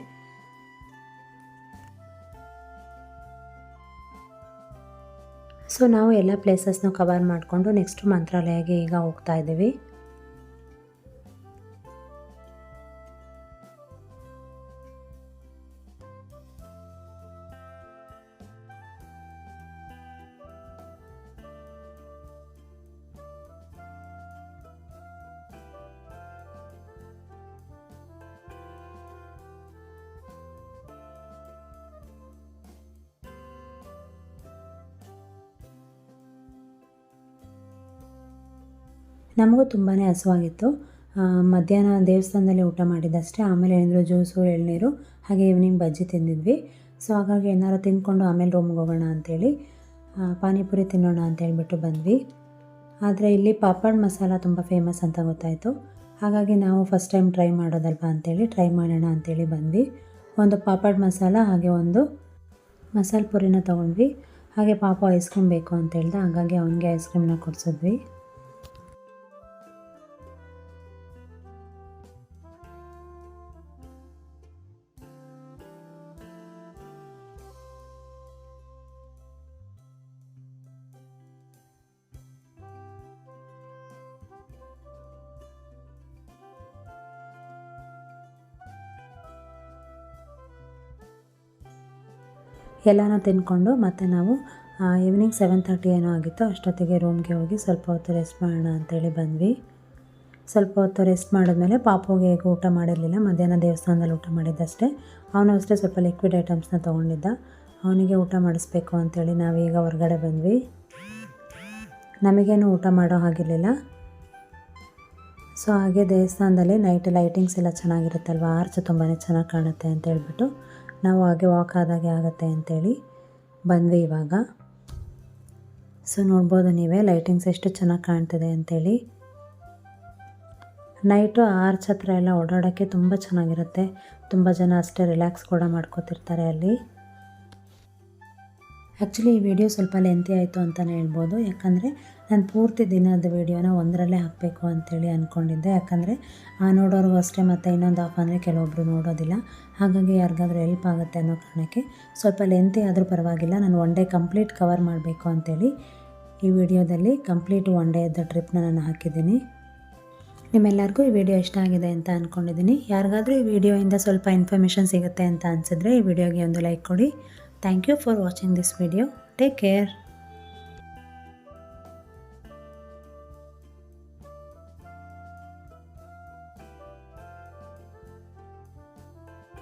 Speaker 1: ಸೊ ನಾವು ಎಲ್ಲ ಪ್ಲೇಸಸ್ನ ಕವರ್ ಮಾಡಿಕೊಂಡು ನೆಕ್ಸ್ಟ್ ಮಂತ್ರಾಲಯಕ್ಕೆ ಈಗ ಹೋಗ್ತಾ ಇದ್ದೀವಿ. ನಮಗೂ ತುಂಬಾ ಹಸುವಾಗಿತ್ತು. ಮಧ್ಯಾಹ್ನ ದೇವಸ್ಥಾನದಲ್ಲಿ ಊಟ ಮಾಡಿದ್ದಷ್ಟೇ. ಆಮೇಲೆ ಏನಾದರೂ ಜ್ಯೂಸು ಎಳ್ನೀರು ಹಾಗೆ ಈವ್ನಿಂಗ್ ಬಜ್ಜಿ ತಿಂದಿದ್ವಿ. ಸೊ ಹಾಗಾಗಿ ಏನಾರು ತಿಂದ್ಕೊಂಡು ಆಮೇಲೆ ರೂಮ್ಗೆ ಹೋಗೋಣ ಅಂಥೇಳಿ ಪಾನಿಪುರಿ ತಿನ್ನೋಣ ಅಂತೇಳ್ಬಿಟ್ಟು ಬಂದ್ವಿ. ಆದರೆ ಇಲ್ಲಿ ಪಾಪಡ್ ಮಸಾಲ ತುಂಬ ಫೇಮಸ್ ಅಂತ ಗೊತ್ತಾಯಿತು. ಹಾಗಾಗಿ ನಾವು ಫಸ್ಟ್ ಟೈಮ್ ಟ್ರೈ ಮಾಡೋದಲ್ವಾ ಅಂಥೇಳಿ ಟ್ರೈ ಮಾಡೋಣ ಅಂಥೇಳಿ ಬಂದ್ವಿ. ಒಂದು ಪಾಪಡ್ ಮಸಾಲ ಹಾಗೆ ಒಂದು ಮಸಾಲ ಪುರಿನ ತೊಗೊಂಡ್ವಿ. ಹಾಗೆ ಪಾಪ ಐಸ್ ಕ್ರೀಮ್ ಬೇಕು ಅಂತ ಹೇಳ್ದೆ, ಹಾಗಾಗಿ ಅವನಿಗೆ ಐಸ್ ಕ್ರೀಮ್ನ ಕೊಡಿಸಿದ್ವಿ. ಎಲ್ಲನೂ ತಿಂದ್ಕೊಂಡು ಮತ್ತು ನಾವು ಈವ್ನಿಂಗ್ 7:30 ಏನೋ ಆಗಿತ್ತು, ಅಷ್ಟೊತ್ತಿಗೆ ರೂಮ್ಗೆ ಹೋಗಿ ಸ್ವಲ್ಪ ಹೊತ್ತು ರೆಸ್ಟ್ ಮಾಡೋಣ ಅಂತೇಳಿ ಬಂದ್ವಿ. ಸ್ವಲ್ಪ ಹೊತ್ತು ರೆಸ್ಟ್ ಮಾಡಿದ್ಮೇಲೆ ಪಾಪುಗೆ ಹೇಗೆ ಊಟ ಮಾಡಿರಲಿಲ್ಲ, ಮಧ್ಯಾಹ್ನ ದೇವಸ್ಥಾನದಲ್ಲಿ ಊಟ ಮಾಡಿದ್ದಷ್ಟೇ. ಅವನು ಅಷ್ಟೇ ಸ್ವಲ್ಪ ಲಿಕ್ವಿಡ್ ಐಟಮ್ಸ್ನ ತೊಗೊಂಡಿದ್ದ, ಅವನಿಗೆ ಊಟ ಮಾಡಿಸ್ಬೇಕು ಅಂಥೇಳಿ ನಾವೀಗ ಹೊರಗಡೆ ಬಂದ್ವಿ. ನಮಗೇನು ಊಟ ಮಾಡೋ ಹಾಗಿರಲಿಲ್ಲ. ಸೊ ಹಾಗೆ ದೇವಸ್ಥಾನದಲ್ಲಿ ನೈಟ್ ಲೈಟಿಂಗ್ಸ್ ಎಲ್ಲ ಚೆನ್ನಾಗಿರುತ್ತಲ್ವ, ಆರ್ಚ್ ತುಂಬಾ ಚೆನ್ನಾಗಿ ಕಾಣುತ್ತೆ ಅಂತ ಹೇಳ್ಬಿಟ್ಟು ನಾವು ಹಾಗೆ ವಾಕ್ ಆದಾಗೆ ಆಗುತ್ತೆ ಅಂಥೇಳಿ ಬಂದ್ವಿ. ಇವಾಗ ಸೊ ನೋಡ್ಬೋದು ನೀವೇ ಲೈಟಿಂಗ್ಸ್ ಎಷ್ಟು ಚೆನ್ನಾಗಿ ಕಾಣ್ತಿದೆ ಅಂತೇಳಿ. ನೈಟು ಆರ್ಚ್ ಹತ್ರ ಎಲ್ಲ ಓಡಾಡೋಕ್ಕೆ ತುಂಬ ಚೆನ್ನಾಗಿರುತ್ತೆ. ತುಂಬ ಜನ ಅಷ್ಟೇ ರಿಲ್ಯಾಕ್ಸ್ ಕೂಡ ಮಾಡ್ಕೋತಿರ್ತಾರೆ ಅಲ್ಲಿ. ಆ್ಯಕ್ಚುಲಿ ಈ ವಿಡಿಯೋ ಸ್ವಲ್ಪ ಲೆಂತಿ ಆಯಿತು ಅಂತಲೇ ಹೇಳ್ಬೋದು. ಯಾಕಂದರೆ ನಾನು ಪೂರ್ತಿ ದಿನದ ವೀಡಿಯೋನ ಒಂದರಲ್ಲೇ ಹಾಕಬೇಕು ಅಂಥೇಳಿ ಅಂದ್ಕೊಂಡಿದ್ದೆ. ಯಾಕಂದರೆ ನೋಡೋರಿಗೂ ಅಷ್ಟೇ ಮತ್ತು ಇನ್ನೊಂದು ಆಫ್ ಅಂದರೆ ಕೆಲವೊಬ್ಬರು ನೋಡೋದಿಲ್ಲ. ಹಾಗಾಗಿ ಯಾರಿಗಾದ್ರೂ ಹೆಲ್ಪ್ ಆಗುತ್ತೆ ಅನ್ನೋ ಕಾರಣಕ್ಕೆ ಸ್ವಲ್ಪ ಲೆಂತಿ ಆದರೂ ಪರವಾಗಿಲ್ಲ, ನಾನು ಒನ್ ಡೇ ಕಂಪ್ಲೀಟ್ ಕವರ್ ಮಾಡಬೇಕು ಅಂಥೇಳಿ ಈ ವಿಡಿಯೋದಲ್ಲಿ ಕಂಪ್ಲೀಟ್ ಒನ್ ಡೇದ ಟ್ರಿಪ್ನ ನಾನು ಹಾಕಿದ್ದೀನಿ. ನಿಮ್ಮೆಲ್ಲರಿಗೂ ಈ ವಿಡಿಯೋ ಇಷ್ಟ ಆಗಿದೆ ಅಂತ ಅಂದ್ಕೊಂಡಿದ್ದೀನಿ. ಯಾರಿಗಾದರೂ ಈ ವಿಡಿಯೋಯಿಂದ ಸ್ವಲ್ಪ ಇನ್ಫಾರ್ಮೇಷನ್ ಸಿಗುತ್ತೆ ಅಂತ ಅನಿಸಿದ್ರೆ ಈ ವಿಡಿಯೋಗೆ ಒಂದು ಲೈಕ್ ಕೊಡಿ. Thank you for watching this video. Take care.